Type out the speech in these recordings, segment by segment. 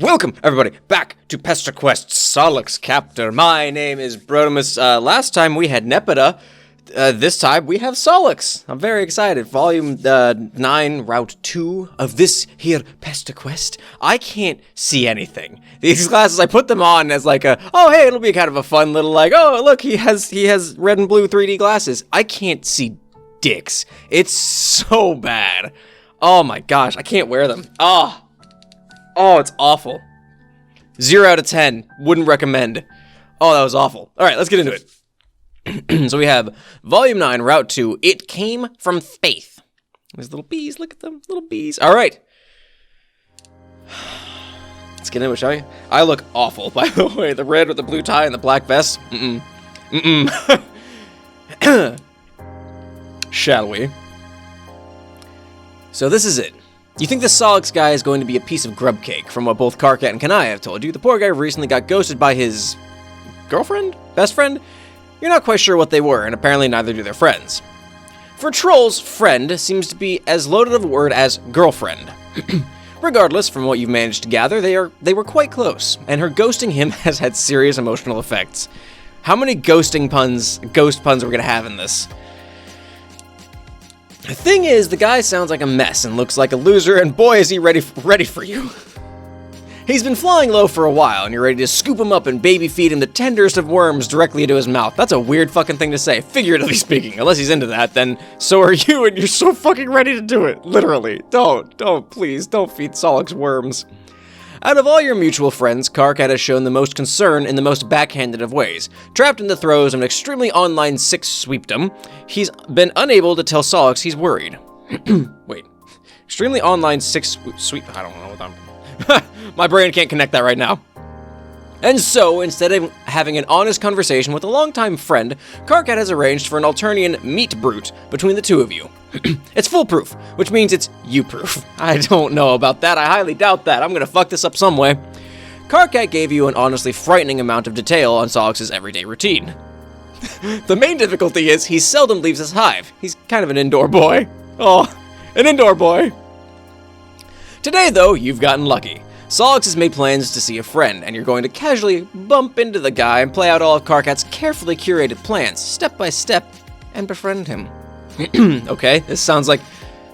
Welcome, everybody, back to Pesterquest Sollux Captor. My name is Brotimus. Last time we had Nepeta. This time we have Solax. I'm very excited. Volume 9, Route 2 of this here Pesterquest. I can't see anything. These glasses, I put them on as like oh hey, it'll be kind of a fun little like, oh look, he has red and blue 3D glasses. I can't see dicks. It's so bad. Oh my gosh, I can't wear them. Oh, it's awful. 0 out of 10. Wouldn't recommend. Oh, that was awful. All right, let's get into it. So we have Volume 9, Route 2. It came from space. There's little bees. Look at them. Little bees. All right. Let's get into it, shall we? I look awful, by the way. The red with the blue tie and the black vest. Shall we? So this is it. You think the Solax guy is going to be a piece of grub cake, from what both Karkat and Kanaya have told you. The poor guy recently got ghosted by his girlfriend? Best friend? You're not quite sure what they were, and apparently neither do their friends. For trolls, friend seems to be as loaded of a word as girlfriend. Regardless, from what you've managed to gather, they were quite close, and her ghosting him has had serious emotional effects. How many ghost puns are we gonna have in this? The thing is, the guy sounds like a mess and looks like a loser, and boy is he ready for you. He's been flying low for a while, and you're ready to scoop him up and baby feed him the tenderest of worms directly into his mouth. That's a weird fucking thing to say, figuratively speaking. Unless he's into that, then so are you, and you're so fucking ready to do it. Literally. Please, don't feed Sollux worms. Out of all your mutual friends, Karkat has shown the most concern in the most backhanded of ways. Trapped in the throes of an extremely online sweepdom, he's been unable to tell Solax he's worried. Wait. Extremely online sweep... I don't know what I'm... My brain can't connect that right now. And so, instead of having an honest conversation with a longtime friend, Karkat has arranged for an Alternian meat brute between the two of you. It's foolproof, which means it's you-proof. I don't know about that. I highly doubt that. I'm gonna fuck this up some way. Karkat gave you an honestly frightening amount of detail on Solax's everyday routine. The main difficulty is he seldom leaves his hive. He's kind of an indoor boy. Oh, an indoor boy. Today, though, you've gotten lucky. Solax has made plans to see a friend, and you're going to casually bump into the guy and play out all of Karkat's carefully curated plans, step by step, and befriend him. Okay, this sounds like...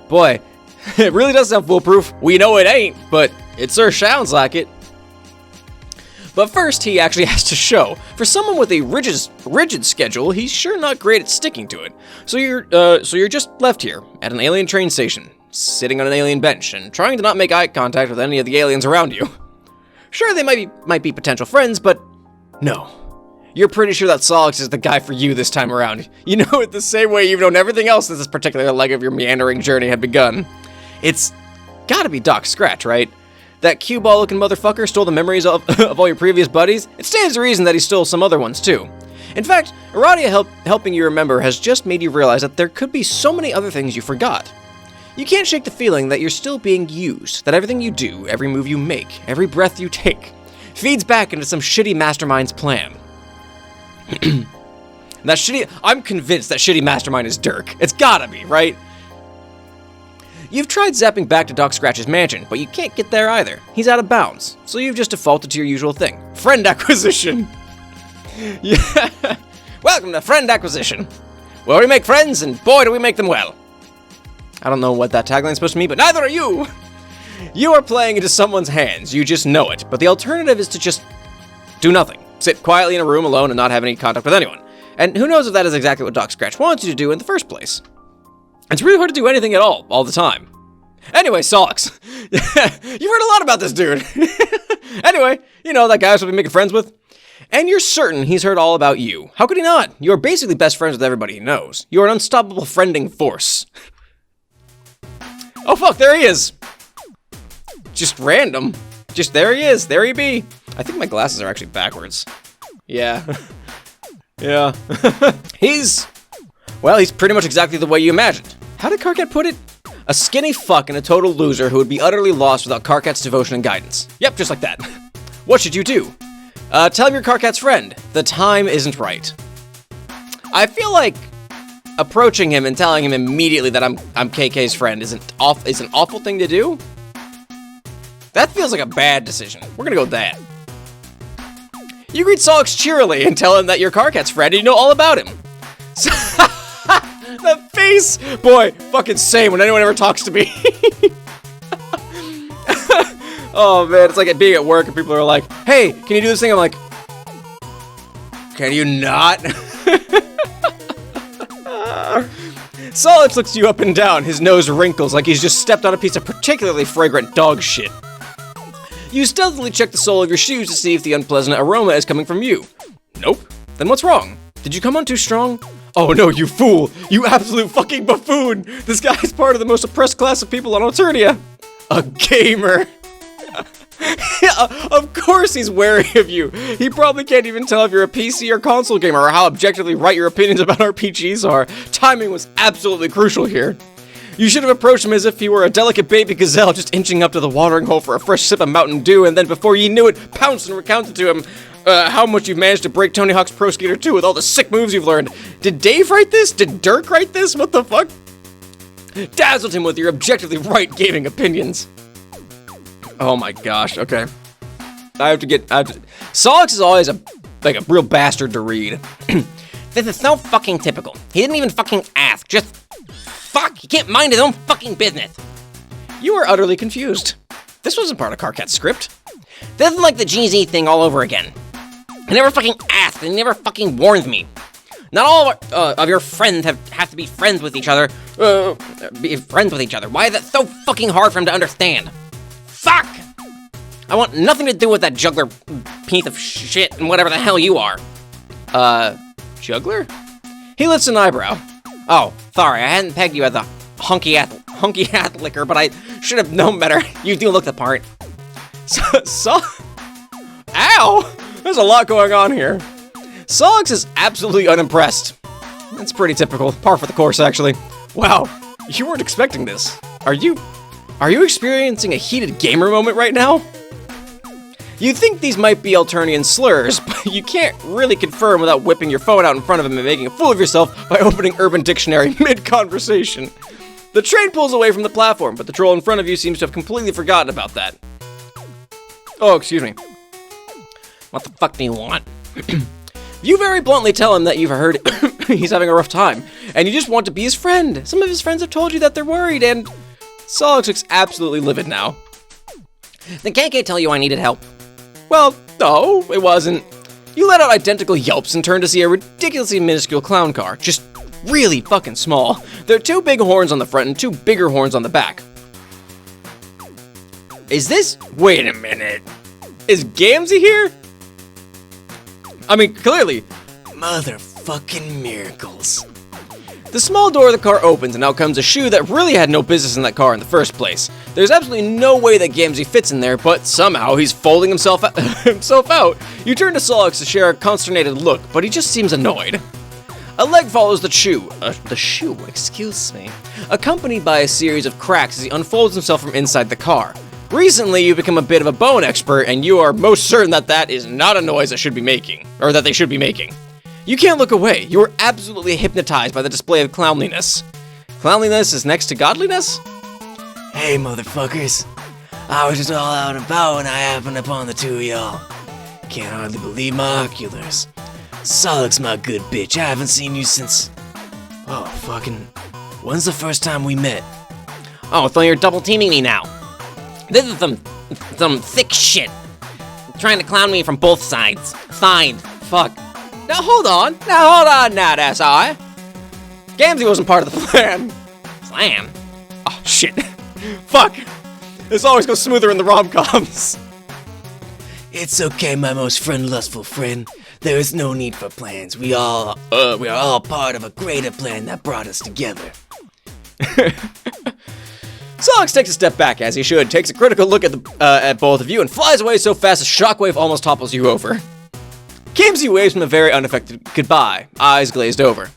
Boy, it really does sound foolproof. We know it ain't, but it sure sounds like it. But first, he actually has to show. For someone with a rigid schedule, he's sure not great at sticking to it. So you're just left here, at an alien train station, sitting on an alien bench, and trying to not make eye contact with any of the aliens around you. Sure, they might be potential friends, but no. You're pretty sure that Solax is the guy for you this time around. You know it the same way you've known everything else since this particular leg of your meandering journey had begun. It's gotta be Doc Scratch, right? That cue ball-looking motherfucker stole the memories of all your previous buddies? It stands to reason that he stole some other ones, too. In fact, Aradia helping you remember has just made you realize that there could be so many other things you forgot. You can't shake the feeling that you're still being used, that everything you do, every move you make, every breath you take, feeds back into some shitty mastermind's plan. I'm convinced that shitty mastermind is Dirk. It's gotta be, right? You've tried zapping back to Doc Scratch's mansion, but you can't get there either. He's out of bounds, so you've just defaulted to your usual thing. Friend acquisition! Yeah. Welcome to friend acquisition, where we make friends, and boy do we make them well. I don't know what that tagline's supposed to mean, but neither are you! You are playing into someone's hands, you just know it, but the alternative is to just do nothing. Sit quietly in a room alone and not have any contact with anyone. And who knows if that is exactly what Doc Scratch wants you to do in the first place. It's really hard to do anything at all the time. Anyway, Solax. You've heard a lot about this dude. Anyway, you know, that guy I was supposed to be making friends with? And you're certain he's heard all about you. How could he not? You're basically best friends with everybody he knows. You're an unstoppable friending force. Oh fuck, there he is! Just random. Just there he is, there he be. I think my glasses are actually backwards. Yeah. Yeah. He's pretty much exactly the way you imagined. How did Karkat put it? A skinny fuck and a total loser who would be utterly lost without Karkat's devotion and guidance. Yep, just like that. What should you do? Tell him you're Karkat's friend. The time isn't right. I feel like approaching him and telling him immediately that I'm KK's friend is an awful thing to do. That feels like a bad decision. We're gonna go with that. You greet Sollux cheerily and tell him that you're Karkat's friend and you know all about him. The face! Boy, fucking same when anyone ever talks to me. Oh man, it's like being at work and people are like, hey, can you do this thing? I'm like, can you not? Sollux looks you up and down, his nose wrinkles like he's just stepped on a piece of particularly fragrant dog shit. You stealthily check the sole of your shoes to see if the unpleasant aroma is coming from you. Nope. Then what's wrong? Did you come on too strong? Oh no, you fool! You absolute fucking buffoon! This guy is part of the most oppressed class of people on Eternia! A gamer! Of course he's wary of you! He probably can't even tell if you're a PC or console gamer or how objectively right your opinions about RPGs are. Timing was absolutely crucial here. You should have approached him as if he were a delicate baby gazelle just inching up to the watering hole for a fresh sip of Mountain Dew, and then before you knew it, pounced and recounted to him how much you've managed to break Tony Hawk's Pro Skater 2 with all the sick moves you've learned. Did Dave write this? Did Dirk write this? What the fuck? Dazzled him with your objectively right gaming opinions. Oh my gosh, okay. Sollux is always a real bastard to read. This is so fucking typical. He didn't even fucking ask, just fuck, he can't mind his own fucking business. You are utterly confused. This wasn't part of Karkat's script. This is like the GZ thing all over again. He never fucking asked, and he never fucking warned me. Not all of your friends have to be friends with each other. Why is that so fucking hard for him to understand? Fuck! I want nothing to do with that juggler piece of shit and whatever the hell you are. Juggler? He lifts an eyebrow. Oh, sorry, I hadn't pegged you as a hunky-ass licker, but I should have known better. You do look the part. Ow! There's a lot going on here. Sollux is absolutely unimpressed. That's pretty typical. Par for the course, actually. Wow, you weren't expecting this. Are you experiencing a heated gamer moment right now? You'd think these might be Alternian slurs, but you can't really confirm without whipping your phone out in front of him and making a fool of yourself by opening Urban Dictionary mid-conversation. The train pulls away from the platform, but the troll in front of you seems to have completely forgotten about that. Oh, excuse me. What the fuck do you want? You very bluntly tell him that you've heard he's having a rough time, and you just want to be his friend. Some of his friends have told you that they're worried, and Sollux looks absolutely livid now. Did KK tell you I needed help? Well, no, it wasn't. You let out identical yelps and turned to see a ridiculously minuscule clown car, just really fucking small. There are 2 big horns on the front and 2 bigger horns on the back. Is this... Wait a minute. Is Gamzee here? I mean, clearly. Motherfucking miracles. The small door of the car opens and out comes a shoe that really had no business in that car in the first place. There's absolutely no way that Gamzee fits in there, but somehow he's folding himself out. You turn to Solax to share a consternated look, but he just seems annoyed. A leg follows the shoe, accompanied by a series of cracks as he unfolds himself from inside the car. Recently, you've become a bit of a bone expert, and you are most certain that that is not a noise that they should be making. You can't look away. You are absolutely hypnotized by the display of clownliness. Clownliness is next to godliness? Hey, motherfuckers. I was just all out and about when I happened upon the 2 of y'all. Can't hardly believe my oculars. Sollux, my good bitch, I haven't seen you since... Oh, fucking... When's the first time we met? Oh, so you're double teaming me now. This is some thick shit. Trying to clown me from both sides. Fine. Fuck. Now hold on now, that's I. Gamzee wasn't part of the plan. Plan? Oh, shit. Fuck. This always goes smoother in the rom-coms. It's okay, my most friend-lustful friend. There is no need for plans. We are all part of a greater plan that brought us together. Sollux takes a step back, as he should, takes a critical look at both of you, and flies away so fast a shockwave almost topples you over. Gamzee waves him a very unaffected goodbye, eyes glazed over.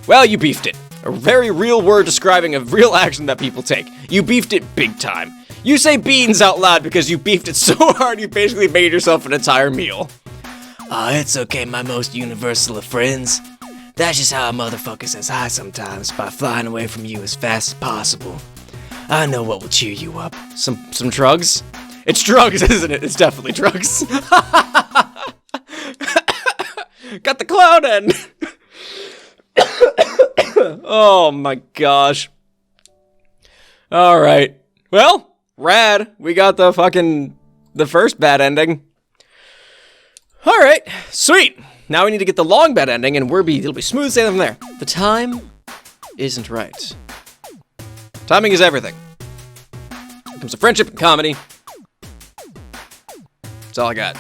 Well, you beefed it. A very real word describing a real action that people take. You beefed it big time. You say beans out loud because you beefed it so hard you basically made yourself an entire meal. It's okay, my most universal of friends. That's just how a motherfucker says hi sometimes, by flying away from you as fast as possible. I know what will cheer you up. Some drugs? It's drugs, isn't it? It's definitely drugs. Got the clown end. Oh my gosh. All right. Well, rad. We got the first bad ending. All right. Sweet. Now we need to get the long bad ending, and it'll be smooth sailing from there. The time isn't right. Timing is everything. When it comes to friendship and comedy, that's all I got.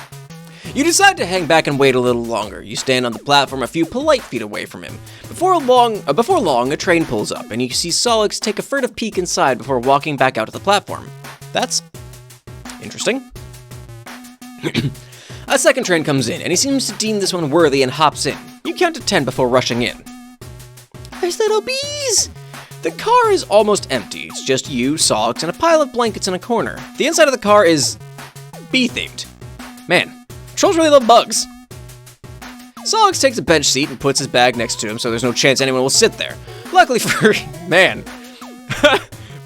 You decide to hang back and wait a little longer. You stand on the platform a few polite feet away from him. Before long, a train pulls up, and you see Sollux take a furtive peek inside before walking back out to the platform. That's interesting. A second train comes in, and he seems to deem this one worthy and hops in. You count to 10 before rushing in. There's little bees! The car is almost empty. It's just you, Sollux, and a pile of blankets in a corner. The inside of the car is bee-themed. Man. Trolls really love bugs. Solax takes a bench seat and puts his bag next to him so there's no chance anyone will sit there. Luckily for... man.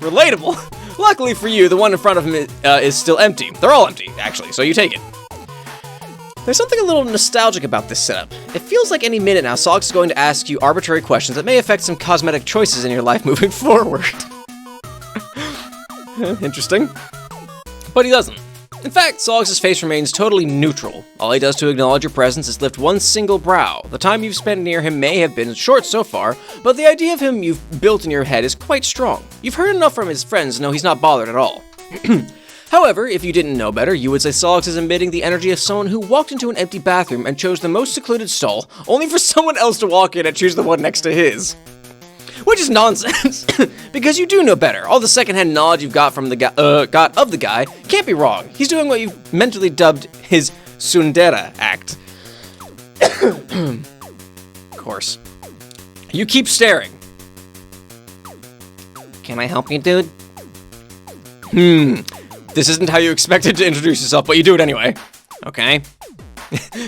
Relatable. Luckily for you, the one in front of him is still empty. They're all empty, actually, so you take it. There's something a little nostalgic about this setup. It feels like any minute now Solax is going to ask you arbitrary questions that may affect some cosmetic choices in your life moving forward. Interesting. But he doesn't. In fact, Solax's face remains totally neutral. All he does to acknowledge your presence is lift one single brow. The time you've spent near him may have been short so far, but the idea of him you've built in your head is quite strong. You've heard enough from his friends to know he's not bothered at all. However, if you didn't know better, you would say Solax is emitting the energy of someone who walked into an empty bathroom and chose the most secluded stall, only for someone else to walk in and choose the one next to his. Which is nonsense, because you do know better. All the secondhand knowledge you've got from the guy can't be wrong. He's doing what you've mentally dubbed his tsundere act. Of course. You keep staring. Can I help you, dude? This isn't how you expected to introduce yourself, but you do it anyway. Okay.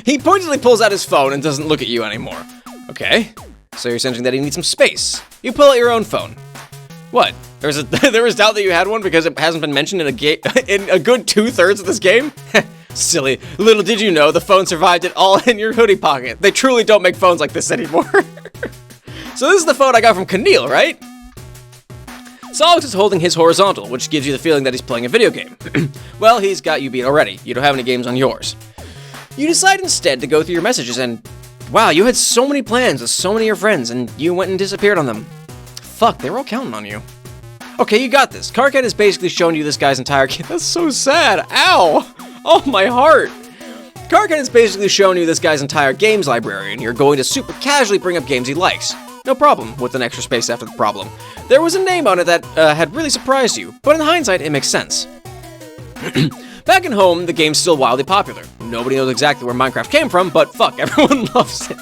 He pointedly pulls out his phone and doesn't look at you anymore. Okay. So you're sensing that he needs some space. You pull out your own phone. What? There was doubt that you had one because it hasn't been mentioned in a good 2/3 of this game? Silly. Little did you know the phone survived it all in your hoodie pocket. They truly don't make phones like this anymore. So this is the phone I got from Kanaya, right? Solax is holding his horizontal, which gives you the feeling that he's playing a video game. Well, he's got you beat already. You don't have any games on yours. You decide instead to go through your messages and... wow, you had so many plans with so many of your friends, and you went and disappeared on them. Fuck, they were all counting on you. Okay, you got this. Karkat has basically shown you this guy's entire game. That's so sad. Ow! Oh, my heart. Karkat has basically shown you this guy's entire games library, and you're going to super casually bring up games he likes. No problem, with an extra space after the problem. There was a name on it that had really surprised you, but in hindsight, it makes sense. Back at home, the game's still wildly popular. Nobody knows exactly where Minecraft came from, but fuck, everyone loves it.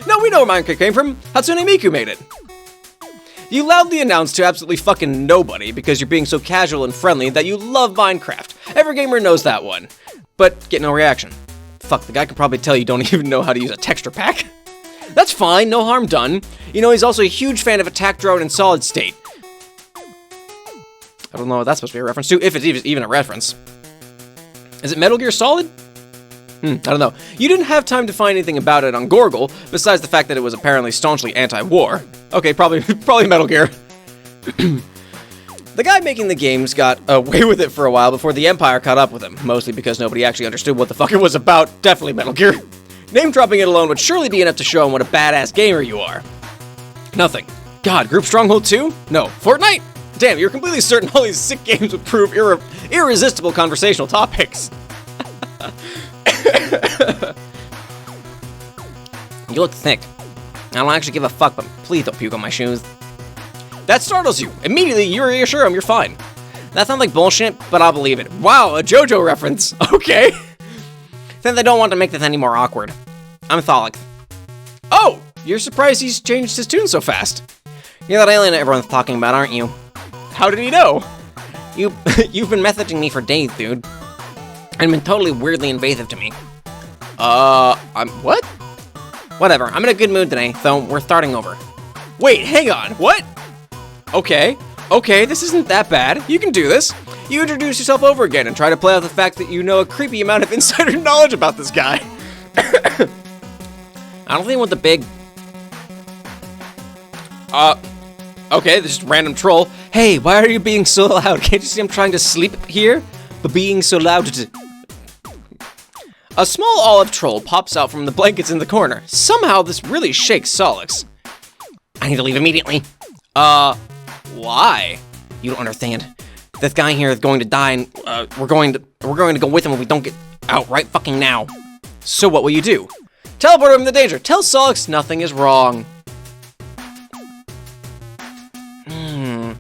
No, we know where Minecraft came from. Hatsune Miku made it. You loudly announce to absolutely fucking nobody because you're being so casual and friendly that you love Minecraft. Every gamer knows that one. But get no reaction. Fuck, the guy can probably tell you don't even know how to use a texture pack. That's fine, no harm done. You know, he's also a huge fan of Attack Drone in Solid State. I don't know what that's supposed to be a reference to, if it's even a reference. Is it Metal Gear Solid? I don't know. You didn't have time to find anything about it on Gorgle, besides the fact that it was apparently staunchly anti-war. Okay, probably Metal Gear. The guy making the games got away with it for a while before the Empire caught up with him, mostly because nobody actually understood what the fuck it was about. Definitely Metal Gear. Name-dropping it alone would surely be enough to show him what a badass gamer you are. Nothing. God, Group Stronghold 2? No. Fortnite? Damn, you're completely certain all these sick games would prove irresistible conversational topics. You look thick. I don't actually give a fuck, but please don't puke on my shoes. That startles you. Immediately, you reassure him you're fine. That sounds like bullshit, but I'll believe it. Wow, a JoJo reference. Okay. Since I don't want to make this any more awkward. I'm Solax. Oh, you're surprised he's changed his tune so fast. You're that alien everyone's talking about, aren't you? How did he know? You've been messaging me for days, dude. And been totally weirdly invasive to me. What? Whatever, I'm in a good mood today, so we're starting over. Wait, hang on, what? Okay, this isn't that bad. You can do this. You introduce yourself over again and try to play out the fact that you know a creepy amount of insider knowledge about this guy. I don't think with the big... Okay, this is random troll. Hey, why are you being so loud? Can't you see I'm trying to sleep here? But being so loud to... A small olive troll pops out from the blankets in the corner. Somehow, this really shakes Sollux. I need to leave immediately. Why? You don't understand. This guy here is going to die, and we're going to go with him if we don't get out right fucking now. So what will you do? Teleport him from the danger. Tell Sollux nothing is wrong.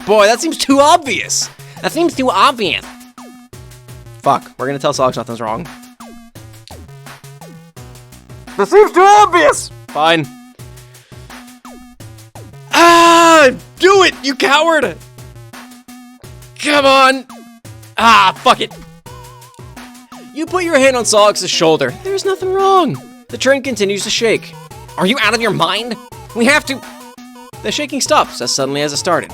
Boy, that seems too obvious. That seems too obvious. Fuck, we're gonna tell Sollux nothing's wrong. That seems too obvious! Fine. Ah! Do it, you coward! Come on! Ah, fuck it. You put your hand on Sollux's shoulder. There's nothing wrong. The train continues to shake. Are you out of your mind? We have to... The shaking stops as suddenly as it started.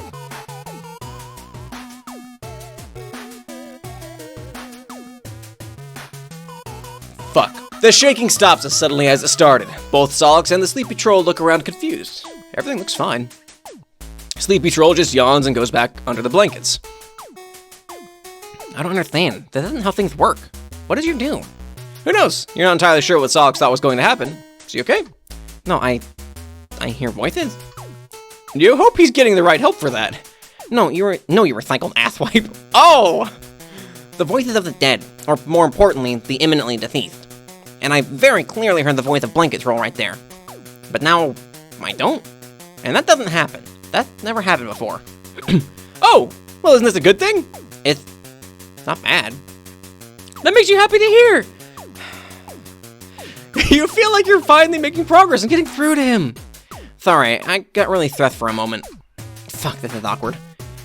Fuck. The shaking stops as suddenly as it started. Both Sollux and the Sleepy Troll look around confused. Everything looks fine. Sleepy Troll just yawns and goes back under the blankets. I don't understand. That isn't how things work. What did you do? Who knows? You're not entirely sure what Sollux thought was going to happen. Is he okay? No, I hear voices. You hope he's getting the right help for that. No, you recycled asswipe. Oh! The voices of the dead, or more importantly, the imminently deceased. And I very clearly heard the voice of Blankets roll right there. But now, I don't. And that doesn't happen. That's never happened before. Oh! Well, isn't this a good thing? It's not bad. That makes you happy to hear! You feel like you're finally making progress and getting through to him. Sorry, I got really stressed for a moment. Fuck, this is awkward.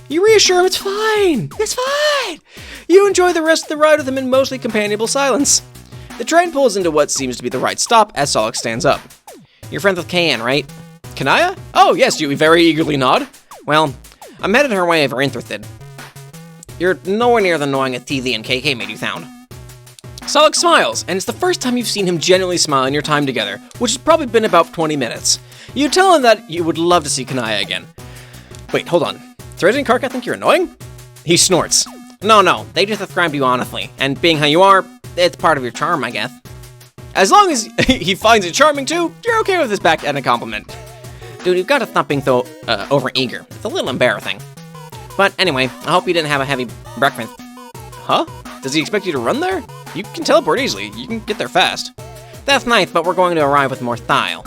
You reassure him it's fine. It's fine. You enjoy the rest of the ride with him in mostly companionable silence. The train pulls into what seems to be the right stop as Sollux stands up. You're friends with Kayan, right? Kanaya? Oh, yes, you very eagerly nod. Well, I'm headed her way if you're interested. You're nowhere near the annoying as TZ and KK made you sound. Sollux smiles, and it's the first time you've seen him genuinely smile in your time together, which has probably been about 20 minutes. You tell him that you would love to see Kanaya again. Wait, hold on. Thread and Karkat think you're annoying? He snorts. No, they just described you honestly, and being how you are, it's part of your charm, I guess. As long as he finds it charming too, you're okay with this backhanded compliment. Dude, you've got to stop being so over-eager. It's a little embarrassing. But anyway, I hope you didn't have a heavy breakfast. Huh? Does he expect you to run there? You can teleport easily. You can get there fast. That's nice, but we're going to arrive with more style.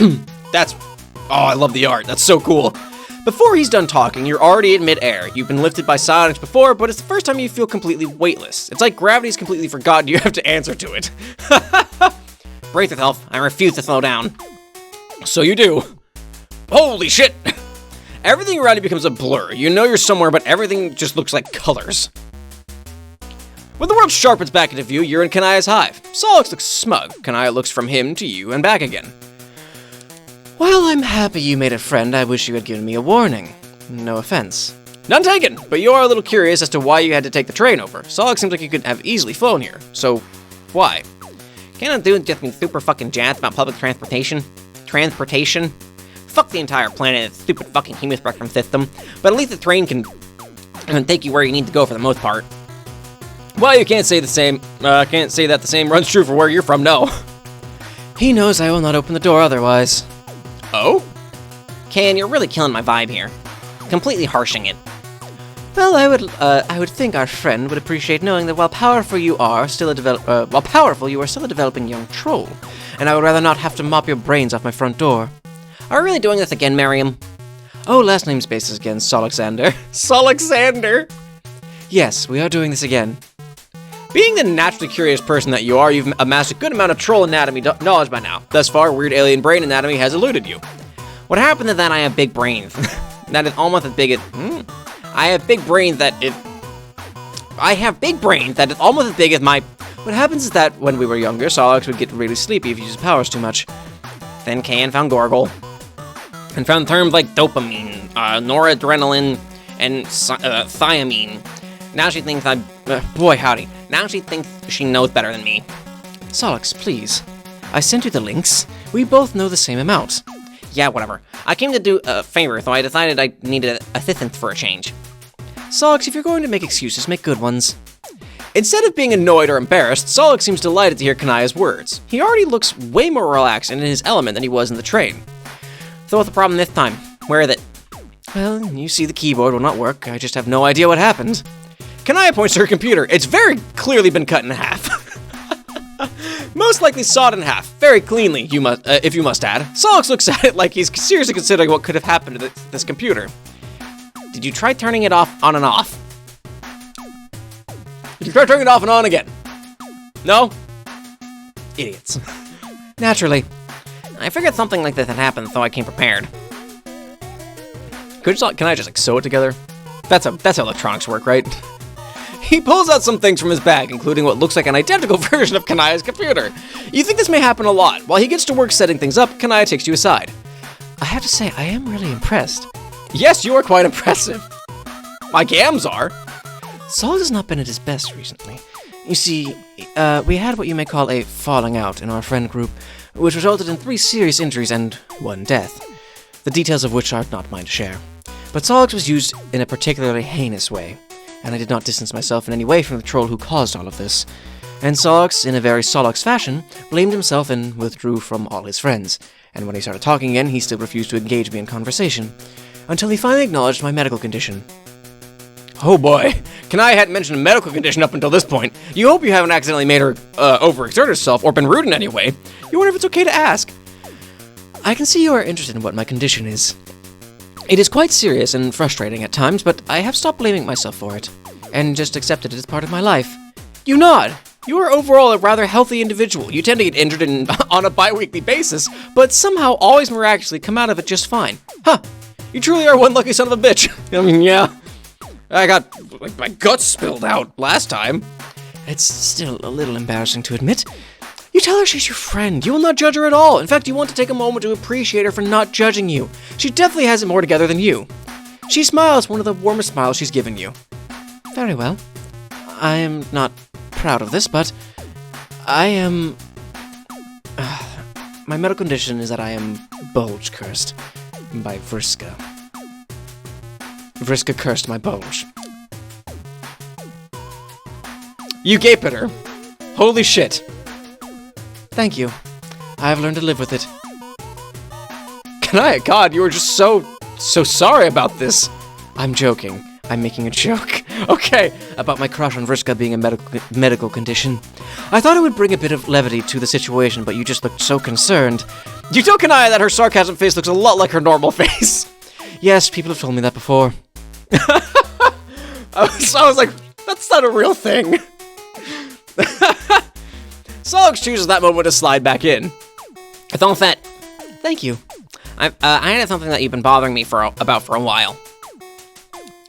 Oh, I love the art. That's so cool. Before he's done talking, you're already in midair. You've been lifted by psionics before, but it's the first time you feel completely weightless. It's like gravity's completely forgotten you have to answer to it. Brace yourself. I refuse to slow down. So you do. Holy shit! Everything around you becomes a blur. You know you're somewhere, but everything just looks like colors. When the world sharpens back into view, you're in Kanaya's hive. Sollux looks smug. Kanaya looks from him to you and back again. While I'm happy you made a friend, I wish you had given me a warning. No offense. None taken, but you are a little curious as to why you had to take the train over. Sollux seems like you could have easily flown here. So, why? Can't a dude just be super fucking jazzed about public transportation? Fuck the entire planet and stupid fucking human spectrum system, but at least the train can take you where you need to go for the most part. Well, you can't say the same. Can't say that the same runs true for where you're from. No. He knows I will not open the door otherwise. Oh? Kayan, you're really killing my vibe here. Completely harshing it. Well, I would think our friend would appreciate knowing that while powerful you are still a developing young troll, and I would rather not have to mop your brains off my front door. Are we really doing this again, Miriam? Oh, last name's basis again, Soluxander. Soluxander? Yes, we are doing this again. Being the naturally curious person that you are, you've amassed a good amount of troll anatomy knowledge by now. Thus far, weird alien brain anatomy has eluded you. What happened is that I have big brains. That is almost as big as... I have big brains that is almost as big as my... What happens is that when we were younger, Solax would get really sleepy if he used his powers too much. Then Kayan found Gorgle. And found terms like dopamine, noradrenaline, and thiamine. Now she thinks I'm... boy, howdy. Now she thinks she knows better than me. Sollux, please. I sent you the links. We both know the same amount. Yeah, whatever. I came to do a favor, so I decided I needed assistance for a change. Sollux, if you're going to make excuses, make good ones. Instead of being annoyed or embarrassed, Sollux seems delighted to hear Kanaya's words. He already looks way more relaxed and in his element than he was in the train. So what's the problem this time? Where is it? Well, you see the keyboard will not work. I just have no idea what happened. Kanaya points to her computer. It's very clearly been cut in half. Most likely sawed in half, very cleanly, if you must add. Sollux looks at it like he's seriously considering what could have happened to this computer. Did you try turning it off on and off? Did you try turning it off and on again? No? Idiots. Naturally. I figured something like this had happened, so I came prepared. Can I just like sew it together? That's how electronics work, right? He pulls out some things from his bag, including what looks like an identical version of Kanaya's computer. You think this may happen a lot. While he gets to work setting things up, Kanaya takes you aside. I have to say, I am really impressed. Yes, you are quite impressive. My gams are. Sollux has not been at his best recently. You see, we had what you may call a falling out in our friend group, which resulted in 3 serious injuries and 1 death. The details of which are not mine to share. But Sollux was used in a particularly heinous way, and I did not distance myself in any way from the troll who caused all of this. And Sollux, in a very Sollux fashion, blamed himself and withdrew from all his friends. And when he started talking again, he still refused to engage me in conversation, until he finally acknowledged my medical condition. Oh boy, Kanaya hadn't mentioned a medical condition up until this point. You hope you haven't accidentally made her overexert herself or been rude in any way. You wonder if it's okay to ask. I can see you are interested in what my condition is. It is quite serious and frustrating at times, but I have stopped blaming myself for it, and just accepted it as part of my life. You nod! You are overall a rather healthy individual. You tend to get injured on a bi-weekly basis, but somehow always miraculously come out of it just fine. Huh, you truly are one lucky son of a bitch. I mean, yeah. I got, like, my guts spilled out last time. It's still a little embarrassing to admit. You tell her she's your friend. You will not judge her at all. In fact, you want to take a moment to appreciate her for not judging you. She definitely has it more together than you. She smiles, one of the warmest smiles she's given you. Very well. I am not proud of this, but I am... my medical condition is that I am bulge cursed by Vriska. Vriska cursed my bulge. You gape at her. Holy shit. Thank you. I have learned to live with it. Kanaya, God, you were just so sorry about this. I'm joking. I'm making a joke. Okay, about my crush on Vriska being a medical condition. I thought it would bring a bit of levity to the situation, but you just looked so concerned. You tell Kanaya that her sarcasm face looks a lot like her normal face. Yes, people have told me that before. I was like, that's not a real thing. Sollux chooses that moment to slide back in. It's all set. Thank you. I had something that you've been bothering me about for a while.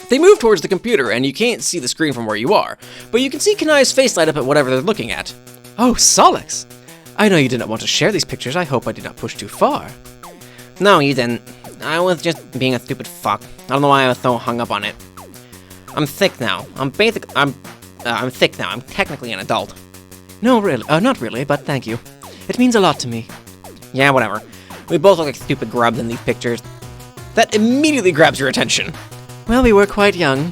They move towards the computer, and you can't see the screen from where you are, but you can see Kanaya's face light up at whatever they're looking at. Oh, Sollux! I know you did not want to share these pictures. I hope I did not push too far. No, you didn't. I was just being a stupid fuck. I don't know why I was so hung up on it. I'm sick now. I'm sick now. I'm technically an adult. No, really. Not really, but thank you. It means a lot to me. Yeah, whatever. We both look like stupid grubs in these pictures. That immediately grabs your attention. Well, we were quite young.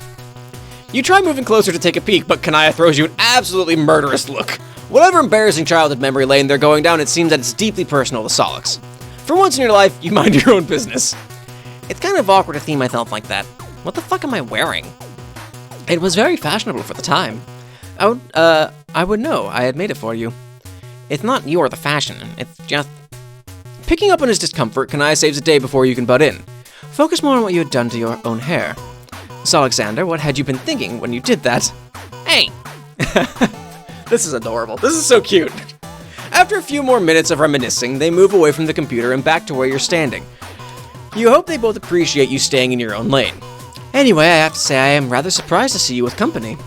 You try moving closer to take a peek, but Kanaya throws you an absolutely murderous look. Whatever embarrassing childhood memory lane they're going down, it seems that it's deeply personal to Sollux. For once in your life, you mind your own business. It's kind of awkward to see myself like that. What the fuck am I wearing? It was very fashionable for the time. I would know. I had made it for you. It's not you or the fashion. It's just... Picking up on his discomfort, Kanaya saves a day before you can butt in. Focus more on what you had done to your own hair. Sollexander, what had you been thinking when you did that? Hey! This is adorable. This is so cute. After a few more minutes of reminiscing, they move away from the computer and back to where you're standing. You hope they both appreciate you staying in your own lane. Anyway, I have to say I am rather surprised to see you with company.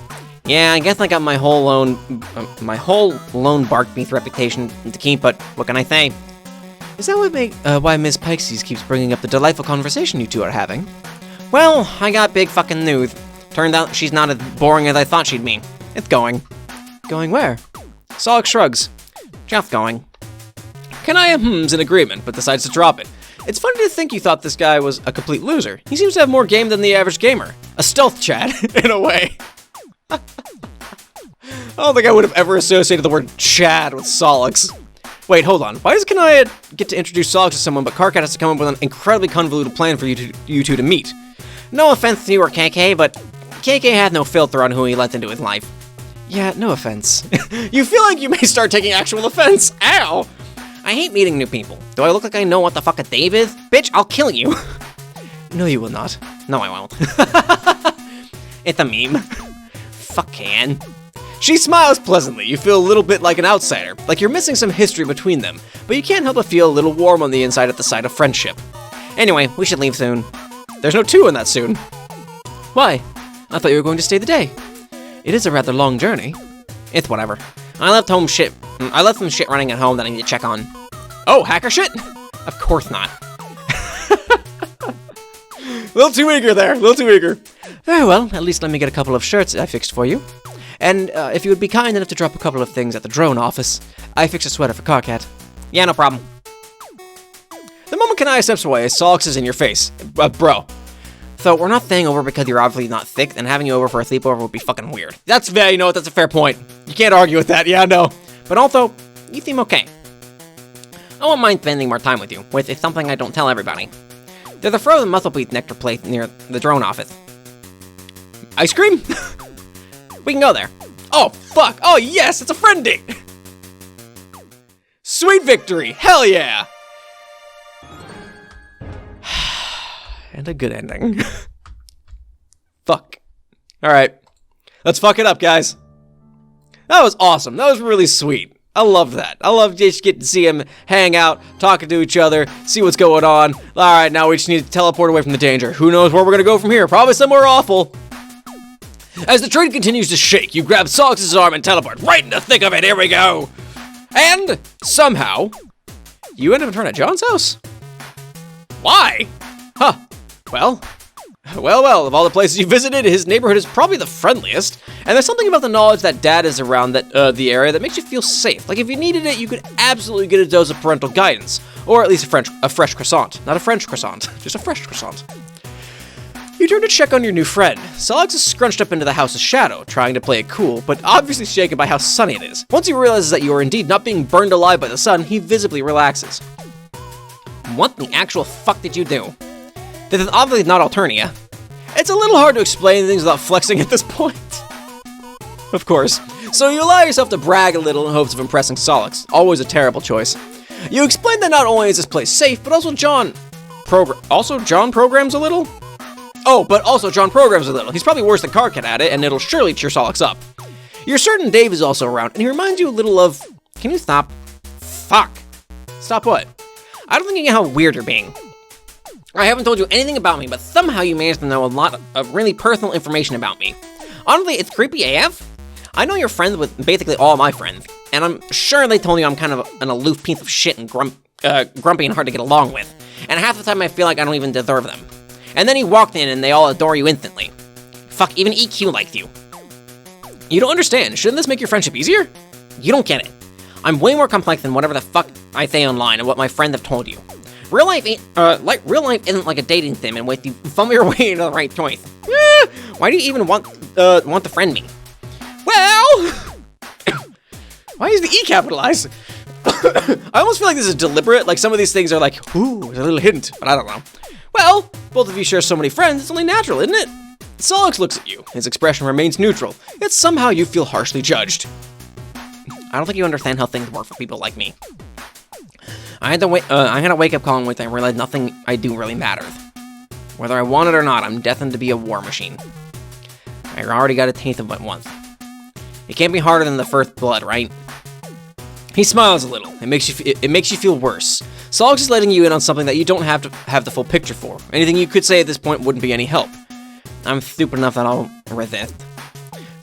Yeah, I guess I got my whole lone barkbeast reputation to keep, but what can I say? Is that why Miss Pikesies keeps bringing up the delightful conversation you two are having? Well, I got big fucking news. Turned out she's not as boring as I thought she'd be. It's going. Going where? Sollux shrugs. Just going. Kanaya hums in agreement, but decides to drop it. It's funny to think you thought this guy was a complete loser. He seems to have more game than the average gamer. A stealth Chad, in a way. I don't think I would have ever associated the word Chad with Sollux. Wait, hold on. Why does Kanaya get to introduce Sollux to someone, but Karkat has to come up with an incredibly convoluted plan for you two to meet? No offense to you or KK, but KK had no filter on who he let into his life. Yeah, no offense. You feel like you may start taking actual offense. Ow! I hate meeting new people. Do I look like I know what the fuck a Dave is? Bitch, I'll kill you. No, you will not. No, I won't. It's a meme. Fuck can. She smiles pleasantly. You feel a little bit like an outsider, like you're missing some history between them, but you can't help but feel a little warm on the inside at the sight of friendship. Anyway, we should leave soon. There's no 2 in that soon. Why? I thought you were going to stay the day. It is a rather long journey. It's whatever. I left some shit running at home that I need to check on. Oh, hacker shit? Of course not. A little too eager there, a little too eager. Very well, at least let me get a couple of shirts I fixed for you. And if you would be kind enough to drop a couple of things at the drone office, I fixed a sweater for Karkat. Yeah, no problem. The moment Kanaya steps away, Sollux is in your face. Bro. So we're not staying over because you're obviously not sick, and having you over for a sleepover would be fucking weird. That's fair, you know what, that's a fair point. You can't argue with that, yeah, no. But also, you seem okay. I won't mind spending more time with you, which is something I don't tell everybody. There's a frozen muscle beat nectar place near the drone office. Ice cream? We can go there. Oh, fuck. Oh, yes, it's a friend date. Sweet victory. Hell yeah. And a good ending. Fuck. All right. Let's fuck it up, guys. That was awesome. That was really sweet. I love that. I love just getting to see him hang out, talking to each other, see what's going on. All right, now we just need to teleport away from the danger. Who knows where we're going to go from here? Probably somewhere awful. As the train continues to shake, you grab Sollux's arm and teleport right in the thick of it. Here we go. And somehow, you end up in front of John's house. Why? Huh. Well, of all the places you visited, his neighborhood is probably the friendliest. And there's something about the knowledge that Dad is around the area that makes you feel safe. Like if you needed it, you could absolutely get a dose of parental guidance. Or at least a fresh croissant. Not a French croissant, just a fresh croissant. You turn to check on your new friend. Sollux is scrunched up into the house's shadow, trying to play it cool, but obviously shaken by how sunny it is. Once he realizes that you are indeed not being burned alive by the sun, he visibly relaxes. What the actual fuck did you do? This is obviously not Alternia. It's a little hard to explain things without flexing at this point. Of course. So you allow yourself to brag a little in hopes of impressing Sollux. Always a terrible choice. You explain that not only is this place safe, but also John programs a little? Oh, but also John programs a little. He's probably worse than Karkat at it, and it'll surely cheer Sollux up. You're certain Dave is also around, and he reminds you a little of... Can you stop? Fuck. Stop what? I don't think you get how weird you're being. I haven't told you anything about me, but somehow you managed to know a lot of really personal information about me. Honestly, it's creepy AF. I know you're friends with basically all my friends, and I'm sure they told you I'm kind of an aloof piece of shit and grumpy and hard to get along with. And half the time I feel like I don't even deserve them. And then you walked in and they all adore you instantly. Fuck, even EQ likes you. You don't understand. Shouldn't this make your friendship easier? You don't get it. I'm way more complex than whatever the fuck I say online and what my friends have told you. Real life isn't like a dating sim in which you fumble your way into the right choice. Why do you even want to friend me? Well, why is the E capitalized? I almost feel like this is deliberate. Like some of these things are like, ooh, a little hint, but I don't know. Well, both of you share so many friends, it's only natural, isn't it? Sollux looks at you. His expression remains neutral, yet somehow you feel harshly judged. I don't think you understand how things work for people like me. I had a wake-up call in which I realized nothing I do really matters. Whether I want it or not, I'm destined to be a war machine. I already got a taste of it once. It can't be harder than the first blood, right? He smiles a little. It makes you feel worse. Sollux is letting you in on something that you don't have to have the full picture for. Anything you could say at this point wouldn't be any help. I'm stupid enough that I'll resist.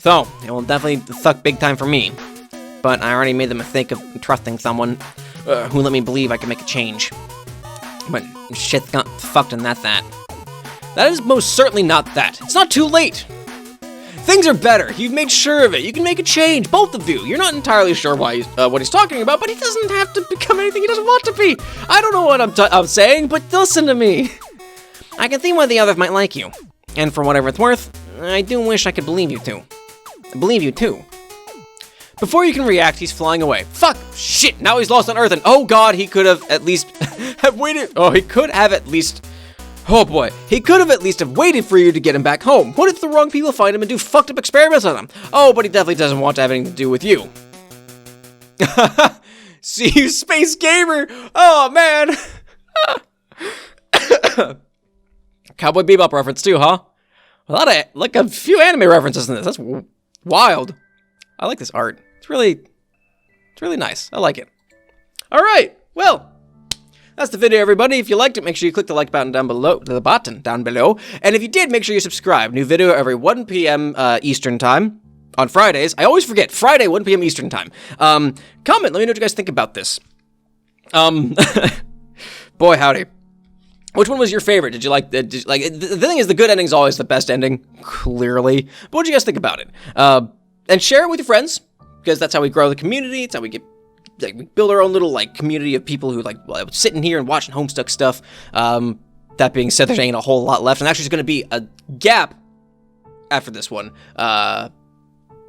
So, it will definitely suck big time for me. But I already made the mistake of trusting someone who let me believe I could make a change. But shit got fucked and that's that. That is most certainly not that. It's not too late. Things are better. You've made sure of it. You can make a change, both of you. You're not entirely sure why what he's talking about, but he doesn't have to become anything he doesn't want to be. I don't know what I'm saying, but listen to me. I can see why the others might like you. And for whatever it's worth, I do wish I could believe you too. Believe you too. Before you can react, he's flying away. Fuck! Shit! Now he's lost on Earth, and oh god, he could have at least have waited. Oh, he could have at least. Oh boy, he could have at least have waited for you to get him back home. What if the wrong people find him and do fucked up experiments on him? Oh, but he definitely doesn't want to have anything to do with you. See you, Space Gamer! Oh man! Cowboy Bebop reference too, huh? Like a few anime references in this. That's wild. I like this art. It's really nice. I like it. All right. Well, that's the video, everybody. If you liked it, make sure you click the like button down below. And if you did, make sure you subscribe. New video every 1 p.m. Eastern time on Fridays. I always forget. Friday, 1 p.m. Eastern time. Comment. Let me know what you guys think about this. Boy, howdy. Which one was your favorite? Did you like the thing is, the good ending is always the best ending, clearly. But what did you guys think about it? And share it with your friends, because that's how we grow the community. It's how we get, like, we build our own little, like, community of people who, like, sitting here and watching Homestuck stuff. That being said, there ain't a whole lot left, and actually there's going to be a gap after this one. They're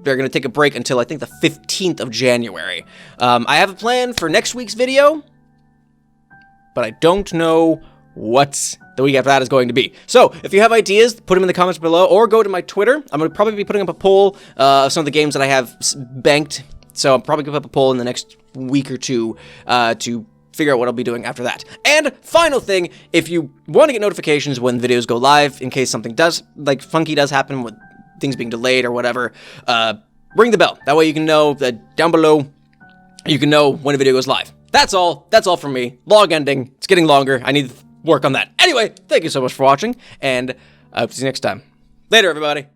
going to take a break until, I think, the 15th of January. I have a plan for next week's video, but I don't know what the week after that is going to be. So, if you have ideas, put them in the comments below, or go to my Twitter. I'm going to probably be putting up a poll of some of the games that I have banked. So, I'm probably going to put up a poll in the next week or two to figure out what I'll be doing after that. And final thing, if you want to get notifications when videos go live, in case something does, like funky does happen with things being delayed or whatever, ring the bell. That way you can know that down below, you can know when a video goes live. That's all. That's all from me. Log ending. It's getting longer. I need to work on that. Anyway, thank you so much for watching, and I hope to see you next time. Later, everybody.